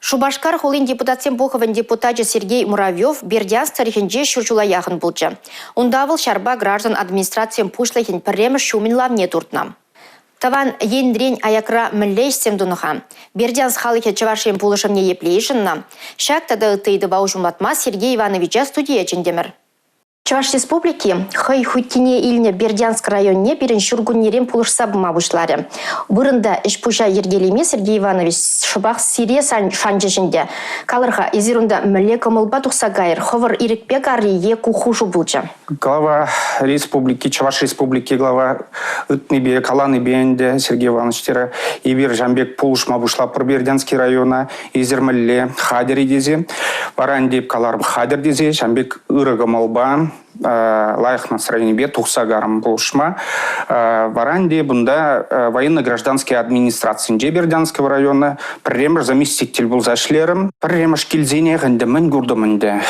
Шубашкар холин депутатсен Буховын депутаты Сергей Муравьев Бердянск тарихинже шуржула яхын булчы. Ундавыл шарба граждан администрациям пушлахин пірремі шумин лавне туртнам. Таван ендрень аякра міллейшсем дуныха. Бердянск халыхе чавашем пулышымне еплейшынна. Шак тада ытыйды баужумлатма Сергей Ивановича студия чендемір. Чаваш республики хай хуттине илне Бердянск районне бирин шургуннерен пулышса бума бушлары. Бұрында ішпуша ергелеме Сергей Иванович шыбақ сире шанжешінде. Калырға изирунда мүле көмілба тұқса гайыр, ховыр ирікпек арие кухушу бұлчы. Глава республики, Чаваш республики, глава Ытнебе, Каланыбенде Сергей Иванович тері Ибир Жамбек пулышма бушла пыр Бердянский района, изир мүле хадер едезе, баран деп каларым хадер дезе, Жамбек ырығы молба, лайық настроение тухса гарам болшма варанде бунда военно-гражданский администрации Бердянского района премьер заместитель был зашлером премьер шкильзине гандамын гурдамынды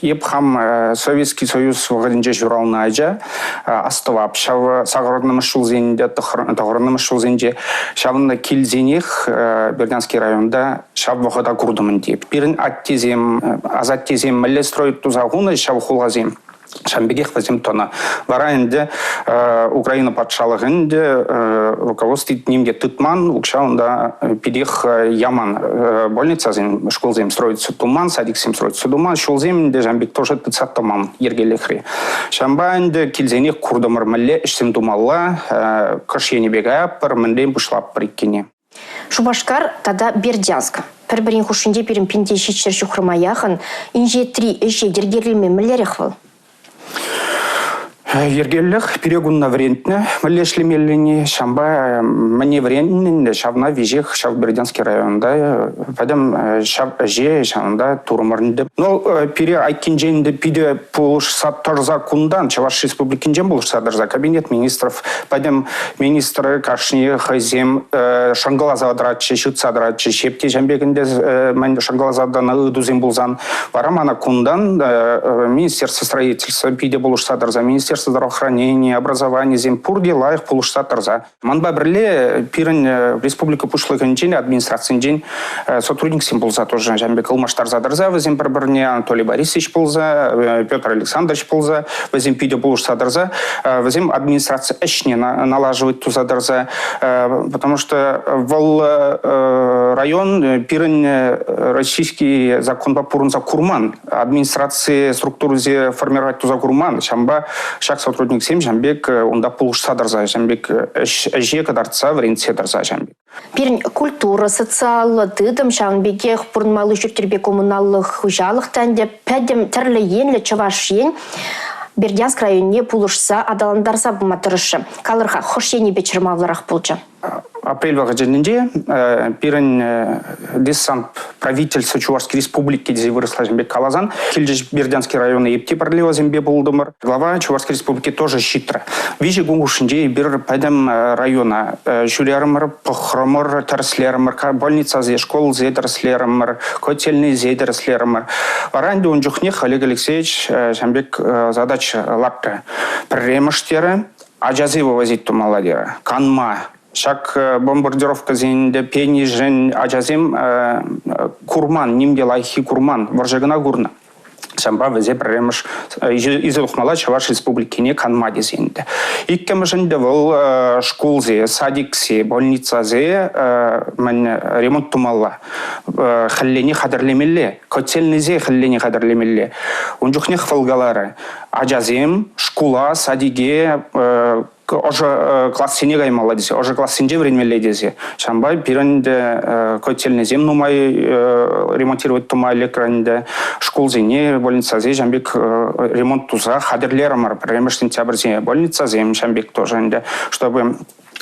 епхам Советский Союз вагадинже журалнайжа астывап шав сагорным шулзенде тагорным шулзенде шавында кильзинех Бердянский районда шав вагада гурдамынды бирин аттезем азаттезем мэлле строит тузагуна шав хулгазем Шамбегех возим тона. Вараенде Украина патшалығынде руководствует немге тытман, укшаунда пидех яман. Больница зем, школ зем строится туман, садик зем строится туман, школ земде Жамбек тоже тыцат туман, ергелехри. Шамбаенде килзенех курдамыр мэлле ишсем тумалла, кашьени бегаяппыр, мэндем бушлап приккене. Шубашкар тада Бердянск. Пір-бірін хушынде бірін пенде шетшер шухрымаяхын, инже 3 іші дергерлеме мүлерехвыл. Ергеллих перегунна врентне, млешлемеллени, шамба мне врентне, шавна вижих, шав Бердянский район, да, падам шав же, шавна турмарнде. Но пере айкинженде пиде полуш сатарза кундан, Чаваш республикинжен полуш сатарза кабинет министров, падам министры кашни хазем шангалаза драчи, шутса драчи, шепте жамбегенде мен шангалаза дана ыдузем булзан, варамана кундан министерство строительства пиде полуш сатарза министерство здравоохранения, образования, земпурди, лайх, полуштатарза. Манба бірле пирен республика пушлыгынжен, администрациян сотрудник сим болза тоже. Жамбек Алмаштарза дарза, возим бірбірне Анатолий Борисович болза, Петр Александрович болза, возим пиде полуштатарза, возим администрация эшне налаживает туза дарза, потому что в район пирен российский закон по пурнза курман, администрации структуры формировать туза курман, шамба шак сотрудник сем Жамбек онда пулышса дарза Жамбек әже кадарца вренце дарза Жамбек. Пирин культура, социалы дыдым Жамбекех пурнмалы жүктербе коммуналлық жалықтан деп пәдем тірлі енлі Чаваш ен Бердянск районе пулышса адаландарса бұматырышы. Калырға хош ені бечірмавларақ бұлчы. Апрель вагадженінде пирен десант правительства Чувашской республики где выросла Жамбек Калазан, Кильджиш Бердянский район и Епти Парлева зембе болдымыр. Глава Чувашской республики тоже щитра. Вижи гунгушинде бир пайдам района. Жюлярмыр, похромыр, тарслермыр, больница зе, школ зе тарслермыр, котельный зе тарслермыр. Варанде он жухнех Олег Алексеевич Жамбек задач лапты. Премыштері, ажазы вывозить тумаладера. Канма. Шак бомбардировка зенде пени жен ажазем курман, нимде лайхи курман, варжагана гурна. Шамба везе премыш изылухмала Чаваш республикине канма дезенде. Иккем женде вол школзе, садиксе, больницазе мен ремонт тумалла. Халлени хадарлемелле, котельнизе халлени хадарлемелле. Унжухне хвалгалары. Ажазем, школа, садиге, уже класс синегай молодец, уже класс синже временле дезе. Шамбай пиренде котельный зем нумай ремонтировать тумай лекранде, школ зене больница зе, Жамбек ремонт туза, хадерлермар, прямо сентябрь больница зем, Жамбек тоже, чтобы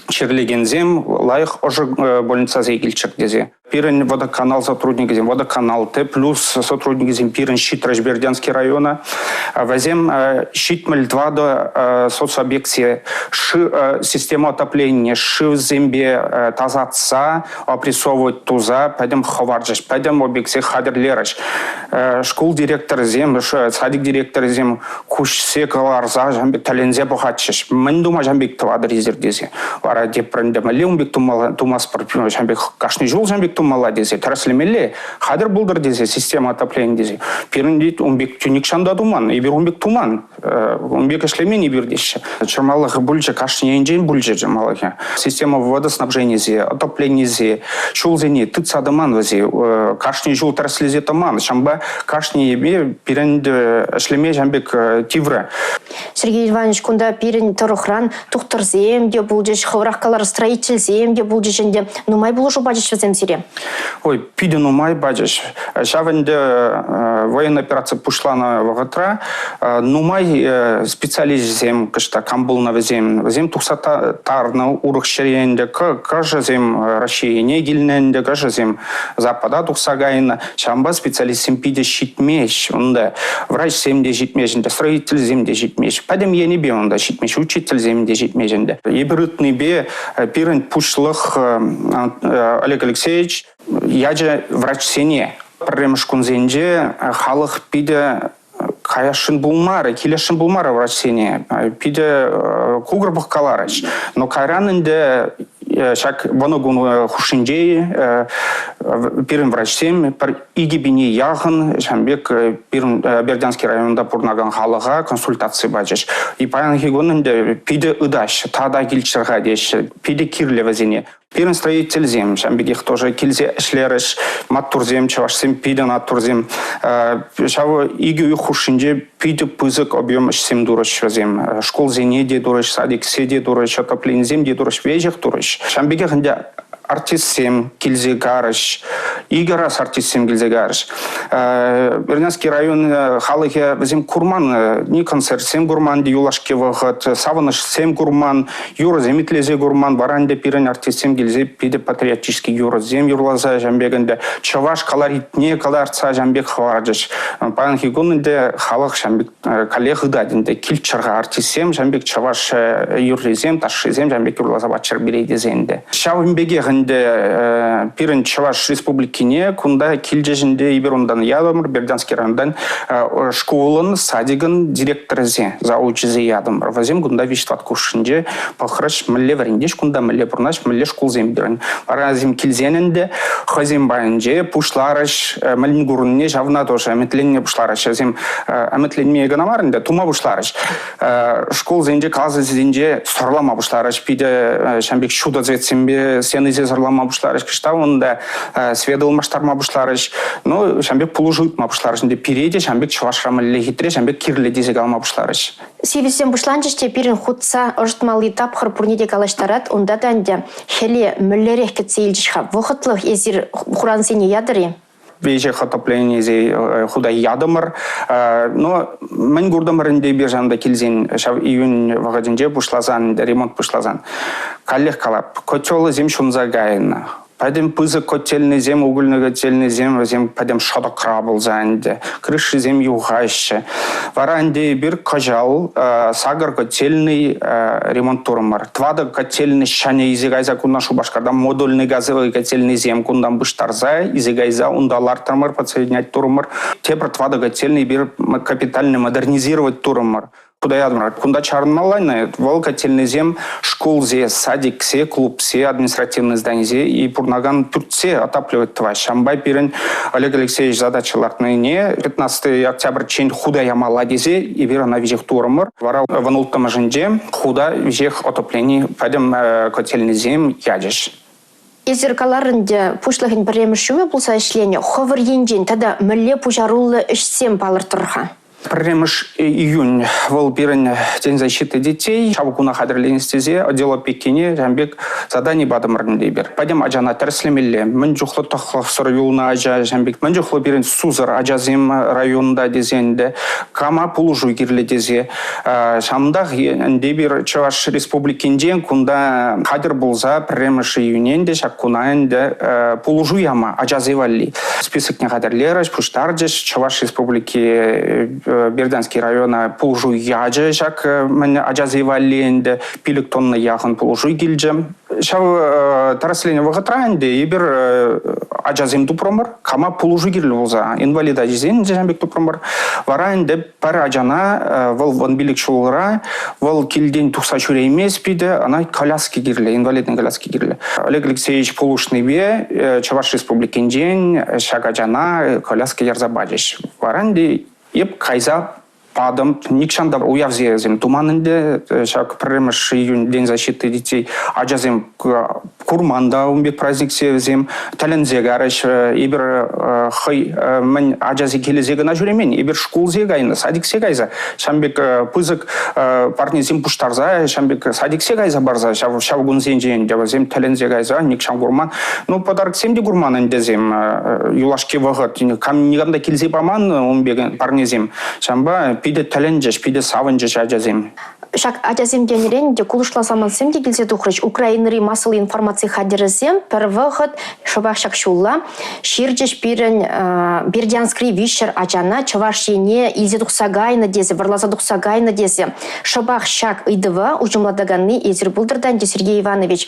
черлеген зем, лайх уже больница зе гильчак дезе. Пирен водоканал сотрудник зем, водоканал Т плюс сотрудник зем пирен щит Бердянский района. Возем щитмель 2 до соцобъекции система отопления, шив зембе тазатса, опрессовывать туза, пойдем ховарджаш, пойдем объекции хадерлераш. Школ директор зем, садик директор зем, куш секаларза, жамбек талензе бухатчаш. Мен дума жамбек твадр изердезе. вара депренде мале умбек тумас пар шамбек кашны жол шамбек тумала десе тараслемеле хадыр булдыр десе система отопления десе пирин дит умбек тюник шанда туман ибер умбек туман умбек эшлемен ибер деше чырмалыгы бульче кашны энжен бульче жамалыгы система водоснабжения зе отопления зе шул зене тыц адаман зе кашны жол тараслезе таман шамба кашны ебе пиринде эшлеме шамбек тивра. Сергей Иванович, кунда пирин торохран тухтарзем де булдыш хаврахкалар строительзем де булдышенде нумай булушу бачыш вазем сире. Ой, пиде нумай бачыш. Шавенде военная операция пушла на вагатра. Нумай специализем кышта камбулна вазем тухсата тарна урых шеренде кажа зем Россия негилненде кажа зем запада тухсагайна. Шамба специализем пиде щитмеш. Онда врач земде щитмешенде строитель земде щитмеш. Падем я не бе онда щитмеш учитель земде щитмешенде. Ебрытный бе пирен пушлых Олег Алексеевич, я же врач сене. Премшкун зенде халық пиде каяшын булмары, келешын булмары врач сене. Пиде кугрбых каларыш. Но кайранынде шак воногун хушинде пирен врачсем игибини яхын шамбек пирен Бердянский районда пурнаган халыга консультация бачыш. И паян хигонынде пиде ыдаш, тада килчерга деш, пиде кирлева зене. Пирен строитель зем, шамбегих тоже килзе эшлерыш, маттурзем, чавашсем пиде натурзем. Шавы иги хушинде пиде пызык объем шсем дурыш зем. Школ зене де дурыш, садик седе дурыш, отопление зем де дурыш, вежих дурыш. Шамбегихінде артистсем килзе гарыш, игорас артистсем килзе гарыш. Бердянский район халыхе зем курман, не концерт сем курман, де юлашке вахат, савыныш сем курман, юра земитлезе курман, баранде пирен артистсем килзе пиде патриотический юра зем юрлаза жамбегінде, чаваш каларитне каларца жамбек хварджыш. Панхи гонынде халых жамбек коллеги дадинде килчерга артистсем жамбек чаваш юрлезем, ташизем жамбек юрлаза бачыр берейдезенде. Шавымбеге пирен чаваш республикине кунда килжежинде иберондан ядымыр Бердянский райондан школын садигын директорзе заучизе ядымыр вазем кунда виштват кушинде пахраш милле варендеш кунда милле пурнаш милле школ зембирен паразим килзененде хазим байнже пушларыш миллин гурунне жавна тоже аметленне пушларыш зем аметленме ганамарында тума пушларыш школ зенже казы зенже сорлама пушларыш пиде шамбек шуда зетсембе сені зарлама бушларыш кышта онда сведал маштарма бушларыш но шамбек пулужует ма бушларыш инде переде шамбек чавашрама лехитре шамбек кирле дезег алма бушларыш Севисем бушланчыште пирин хутса ожтмалы тапхыр пурниде калаштарат онда данде хеле мөллерех кетсейлжиха вохытлых эзир хуран сене ядыри веже отопление зе худа ядымыр но мен гурдамырынде бежанда килзен шав июнь вагадинже бушлазан ремонт бушлазан каллех калап котелы зем шунза гайна Падем пызы котельный зем, угольный котельный зем падем шада крабыл занде, крыши зем югайшы. Варанде бир кажал, сагар котельный ремонт турмар. Твада котельный шане изигайза куннашу башкарда модульный газовый котельный зем кундан быштарза, изигайза ундалар турмар подсоединять турмар. Тепр твада котельный бир капитально модернизировать турмар. Куда я думаю, куда чарналайна, вол котельный зем, школзе, садиксе, клубсе, административное здание и пурнаган турце отапливать твой. Шамбай пирен Олег Алексеевич задачаларны не 15 октября чень худа я маладизе и вера на вижих турмар. Вара ванултам женде худа вижих отопление. Пойдем котельный зем ядешь. Изеркаларынде пушлахин премешуме булса ишлене ховыр енжен тада милле пужарулы ишсем палыртырха. Премеш июнь вол пирен день защиты детей. Шабукуна хадерленистезе отдел опекине жамбек задание бадамрындебер. Пойдем аджана терслемелле. Менджухло тахлах сорвюлна аджа жамбек. Менджухло пирен сузар аджазим районда дезенде. Кама пулужу кирле дезе. Шамдах дебир чаваш республикинде кунда хадер булза премеш июненде шаккунаенде пулужу яма аджазевалли. Список не хадерлераш пуштарджеш чаваш республики Бердянский района пулжу яджы жак мен аджазывалли энде пилик тонна яхын пулжу гилджем. Шау тарасление вахатрайнде ибер ажазим тупромар, кама пулужу кирлі болса, инвалид ажизен жамбек тупромар. Варайнде пар ажана вал ванбилик шулыра, вал килден тухса чуре емес биде, ана коляски кирлі, инвалидный коляски кирлі. Олег Алексеевич Полушный бе, Чаваш Республикин день, шаг ажана, коляски ярзабадиш. Варайнде еп кайза падам, никшанда уявзем туманында, шак премеш июнь день защиты детей, ажазем курманда умбек праздник севзем, талензе гараш, ибер хай мен ажази келезеге на жүремен, ибер школ зегайны, садик сегайза, шамбек пызык партнезем пуштарза, шамбек садик сегайза барза, шавгун зенжен, девазем талензе гайза, никшан гурман, ну подарок семди гурман индезем, юлашки вагат, никамда келзе паман умбек парнезем, шамба пиде таленжеш, пиде савынжеш ажазем. Шак ажазем денеренде кулышласаман семде келсе тухрыч Украинри масыл информация хадерезем пер вахат шобах шакшулла ширжеш пирен Бердянскри вишер ажана Чавашине изе тухсагайна дезе варлаза тухсагайна дезе шобах шак идва ужумладаганны изер булдырдан Сергей Иванович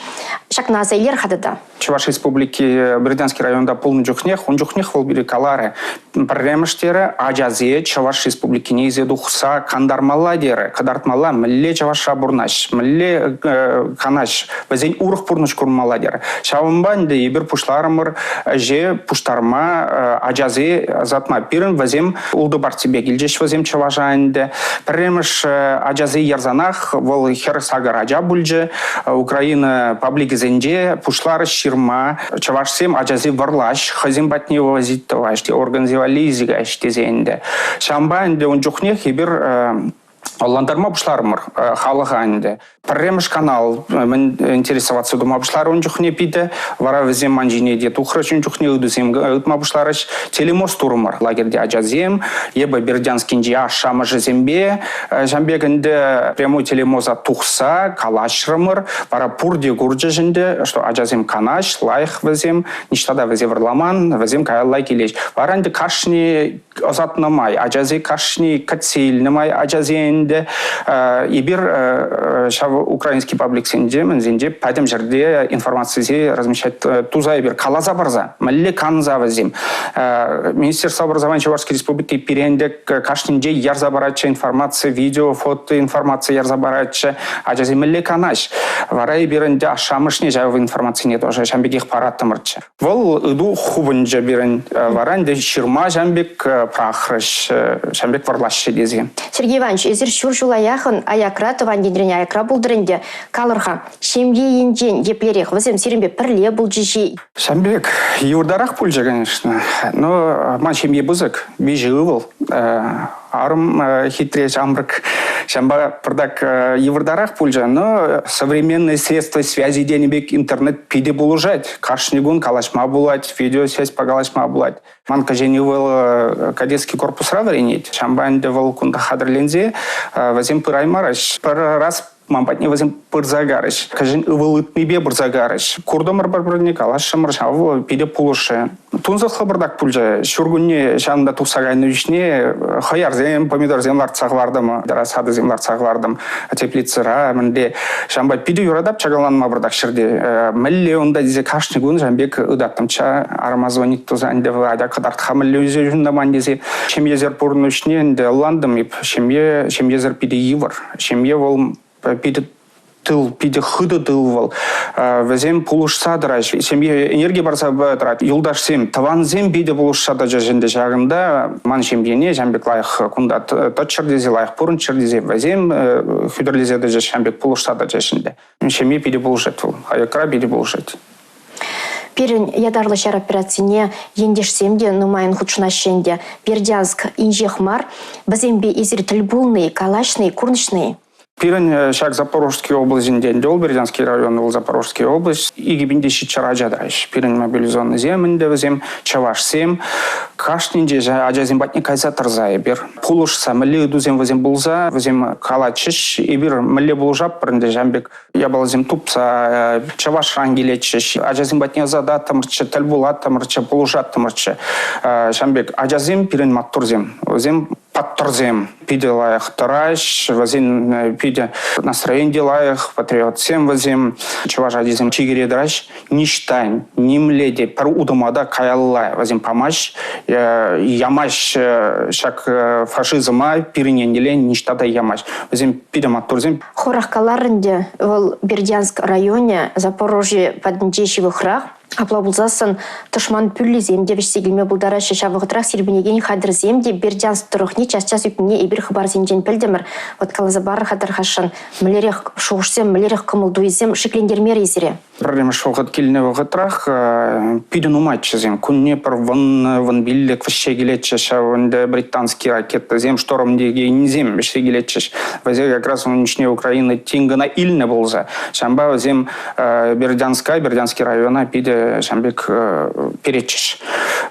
шак назайлер хадыда. Чуваш Республики Бердянский районда полный джухнех, он джухнех вол калары. Премештере ажазе Чуваш Республики не изе тухса кандармала дере, кадартмала мле Чаваша бурнаш, мле канаш, везень урх пурнуш курмала дере. Шавамбанде ибер пушларымыр же пуштарма ажазе затма пирен везем улды бартибе гилжеш везем Чавашанде. Премеш ажазе ярзанах вол хер сагар ажа бульже Украина паблик зенде пушлары ширма Чавашсем ажазе варлаш хазим батнево возить товашти организовали зигаш тезенде. Шамбанде он джухнех ибер Алландарма бушлармыр халыганде. Премеш канал мен интересоваться дума бушлар он жухне пиде, вара везем манжине де тухрыч он жухне удусем гытма бушларыч телемост турмыр лагерде ажазем, ебе Бердянский же ашама жезембе, жамбегенде прямой телемоза тухса, калашрымыр, вара пурде гурджеженде, что ажазем канаш, лайх везем, ништада везем варламан, везем каяллай келеш. Варанде кашни озатнамай, ажазе кашни кацельнамай, ажазенде ибир шав украинский паблик зенде падем жерде информации размещать туза ибир калаза барза, малле канза вазим. Министерство образования Чувашской Республики перенде кашнинде ярзабарача информация, видео, фото информация ярзабарача, ажазе малле канаш. Вара ибиренде ашамышне жав информации нет уже шамбегих параттамырча. Вол иду хубынже бирен варанде ширма жамбек прахрыш, шамбек варлашчы дезе. Сергей Иванович, изер шуршула яхын аякра таван гендрене аякра булдырынде калырха шемге енжен еплерех вазем сиренбе пірле бұл жешей. Шамбек юрдарах пульжа, конечно, но ман шемге бузык, бежи ывыл. Арм хитрее амрак шамба продак еврдарах пульжа, но современные средства связи денебек интернет пиде булужать, кашнигун калашма булать, видеосвязь погалашма булать. Манка женивал кадетский корпус равренить, шамбанде вал кунда хадерлензе, возим пыраймараш, пар раз мампатне возим пырзагарыш, кажен ывылытный бе пырзагарыш. Курдомар барбарне калашмар шаву пиде пулуше. Тунза хабардак пульжа, шургунне шанда тусагайны вишне, хаярзем, помидорзем ларцах вардым, дарасадызем ларцах вардым, теплицера, менде шамба пиде юрадап чагаланма бардак шерде. Мелле онда дизе кашнигун жамбек ыдаттымча армазоник тузанде вада кадарт хамелле үзе жүндаман дизе. Шемьезер пурну вишне энде ландым ип, шемьезер пиде ивар, шемье вол пиде тыл, пиде хыды тыл вол. Везем пулушса дыраш. Семье энергия барса батрат. Юлдаш сем таванзем пиде пулушса да жаженде жагында. Ман шемьене жамбек лайх кунда точчер дезе, лайх пурынчер дезе. Везем хюдерлезе да жамбек пулушса да жаженде. Шемье пиде пулушет вол. Аякра пиде пулушет. Перен ядарлы шар операцине ендешсемде нумайын худшунашенде Бердянск инжехмар базембе изер тыльбулный, калашный, курнышный. Пирен шаг Запорожской области, дел Бердянский район, был Запорожская область, и гибиндеши чараджадрайш. Пирен мобилизованный землянде возем, Чавашсем, кашнинде же аджазем батни кайза тарзайбер. Пулушса, мэлли дузем возем булза, возем калачиш, и бир мэлли булжап пренде жамбек. Я балзем тупса, Чаваш рангилечиш, аджазем батни зада тамрче, тальбулат тамрче, пулужат тамрче. Жамбек аджазем пирен маттурзем, возем паттурзем. пиде лаях тараш, вазин пиде настроение лаях, патриот всем вазим, чуважа дизим чигире драш, ништайн, нимледе, пар удумада каяллай, вазим помощь, ямаш шак фашизма, пириненделе, ништада ямаш, вазим пиде матурзим. Хорахкаларынде, в Бердянск районе, Запорожье, поднечевых храх, Аплабулзасын тышман пүлі земде вешсегілме бұлдара шешавығытрақ сербінеген қадыр земде Бердянск тұрықне час-час үпіне ебір хабар земден пілдімір. Вот калазабары қадыр қашын мүлерек шоғышсем, мүлерек қымылдуызем шеклендермер есіре. Проблема шоғыт келіне вағытрах пиден уматчы зем. Күнне пір вон биллік віше келетші шавынды британский ракетті зем штормдеге незем віше келетші. Вазе как раз оның ішіне Украина тенгіна иліне болза. Шамба зем Бердянский района пиде шамбек перечиш.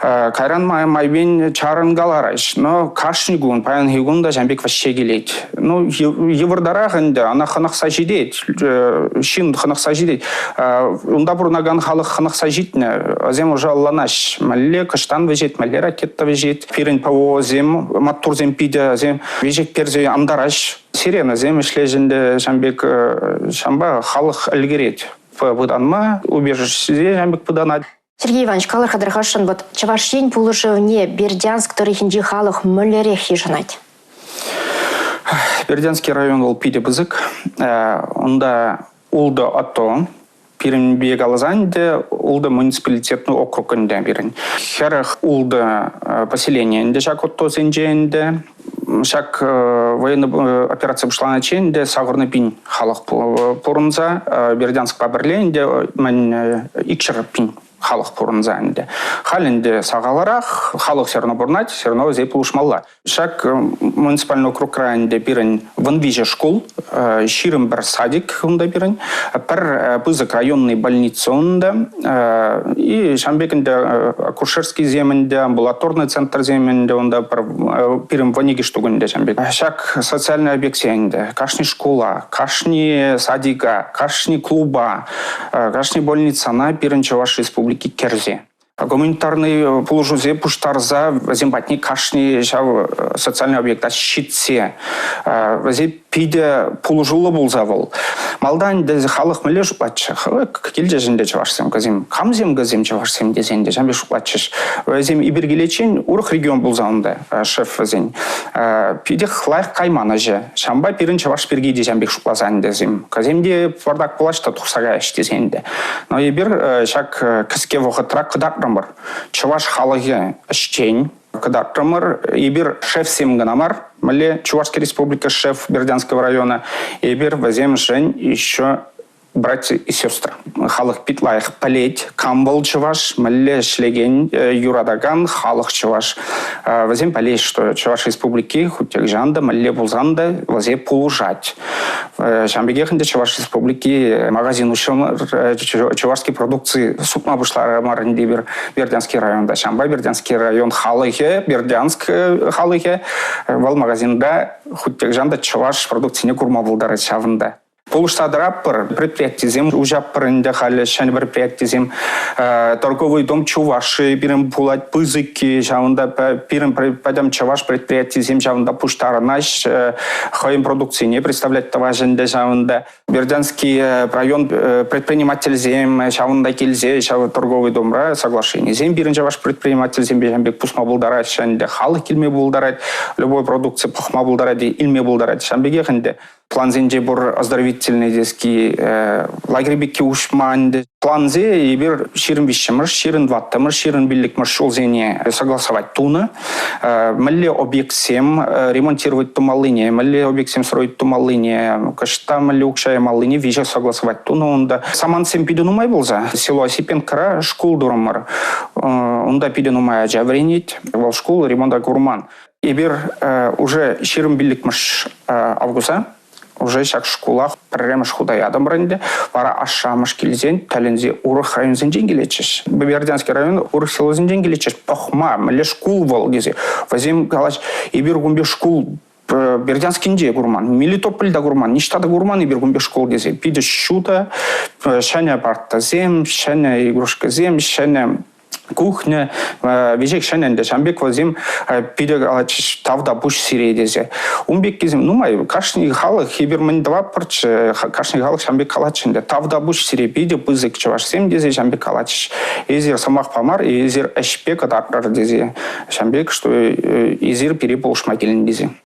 Кайран майбен чарын галарайш. Но кашнигун, паян хигунда шамбек ваще келет. Ну, евардарағында ана ханақ сажидет, шин ханақ сажидет. Унда бұрнаган халық ханақ сажитне. Азем уже алланаш. Мәлі кыштан вежет, мәлі ракетта вежет. Пирин пао зем, маттур зем пиде, зем вежек перзе амдараш. Сирена зем ішлежінде шамбек шамба халық ілгерет. Выданма, убежище жамбек выданать. Сергей Иванович, калар хадрахашын, вот чавашень пулышевне Бердянск тарихинжи халық мүлерек хижанать. Бердянский район ол пиде бызык. Онда улда ато, пирин галазанде, улда муниципалитетный округінде бирин. Херах улда поселение, шак отто зенженде, шак военная операция бушла наченде, сагырны пин халық порунза, Бердянск паберленде, мен икшер пин халық порунзанде. Халінде сагаларах, халық все равно бурнать, все равно зей полушмалла. Шак муниципальный округ крайнде бирин ванвиже школ, ширым бір садик унда бирин, пір пызык районный больница унда, и шамбекінде акушерский земінде, амбулаторный центр земінде унда пирим ваниги штугунде шамбек. Шак социальный объект земінде, кашни школа, кашни садика, кашни клуба, кашни больница на пирин Чуваш республики Керзе. Гуманитарный положузе пуштарза зембатни кашни социальный объект щитсе. Вазе пиде положулы болзавол. Малдан де халық міле шуплатшы. Келде жінде чавашсем газем. Камзем газем чавашсем дезенде. Жамбе шуплатшыш. Вазем ибергелечен урық регион болзауында шеф вазен. Пиде хлайық каймана же. Шамба пирин чаваш бергейде жамбек шуплазан дезем. Газемде пардак болашта тұқсаға эштезенде. Но ебір шак кіске вғытра қыдақ бар. Чуваш халығы іштен, кадартымыр, ебір шеф семгінамар, міле Чувашская республика шеф Бердянского района, ебір вазем жен еще братья и сестры. Халық питлайық палет, камбал чуваш, міле шлеген юрадаган, халық чуваш. Вазем палет, что Чуваш республики, хутек жанда, міле булзанда, вазе полужать. Шамбегехінде Чуваш республики магазин ушын чувашской продукции супма бұшлары марынде бір Бердянский районда. Шамба Бердянский район халығы, Бердянск халығы, вал магазинда хутек жанда Чуваш продукцияне курма бұлдары чавында. Полуштадраппыр, предприятизм, ужаппырында халі шәні предприятизм, торговый дом Чуваши, бірім пулать пызыки, жауында бірім падам Чуваш предприятизм, жауында пуштарынаш, хайым продукции не представлять таважында жауында. Бердянский район предприниматель зем, жауында келзе, жау торговый домра соглашение. Зем бірін Чуваш предприниматель зем, бежамбек пусма бұлдарат, шәнде халық келме бұлдарат, любой продукция пұхма бұлдарат, илме бұлдарат, шәнбеге қынде. План зенде бір оздоровительный детский лагерь бекке ушманды. План зе ебір ширин вишемір, ширин ваттамыр, ширин биллик маршол зене согласовать туны. Мәлі объект 7 ремонтировать тумалыне, мәлі объект 7 строить тумалыне, кашта мәлі укшая малыне, вижа согласовать туны. Онда саман сем пиден умай болза. Село Осипенкара школ дурамыр. Онда пиден умай ажавренить, вал школ ремонта гурман. Ебір уже ширин биллик марш августа. Уже шак школах прямо худая адам бренде, пара ашамаш килзен, талензе урых район зенжен келечеш. Бердянский район урых село зенжен келечеш. Пахма, мле школ вал гезе. Вазим галаш ибир гумбе школ Бердянскинде гурман, Мелитопольда гурман, Ништада гурман ибир гумбе школ гезе. Пиде щута, шаня парта зем, шаня игрушка зем, шаня кухня, вежек шаненде, шамбек возим, пидегалач тавда буш сиредезе. Умбек кезим, нумай, кашни халық, хиберман два парч, кашни халық шамбек калачынде. Тавда буш сире пиде пызык чуваш сем дезе шамбек калач. Эзер самах памар, эзер эшпек адардар дезе. Шамбек, что эзер переполшма келен дезе.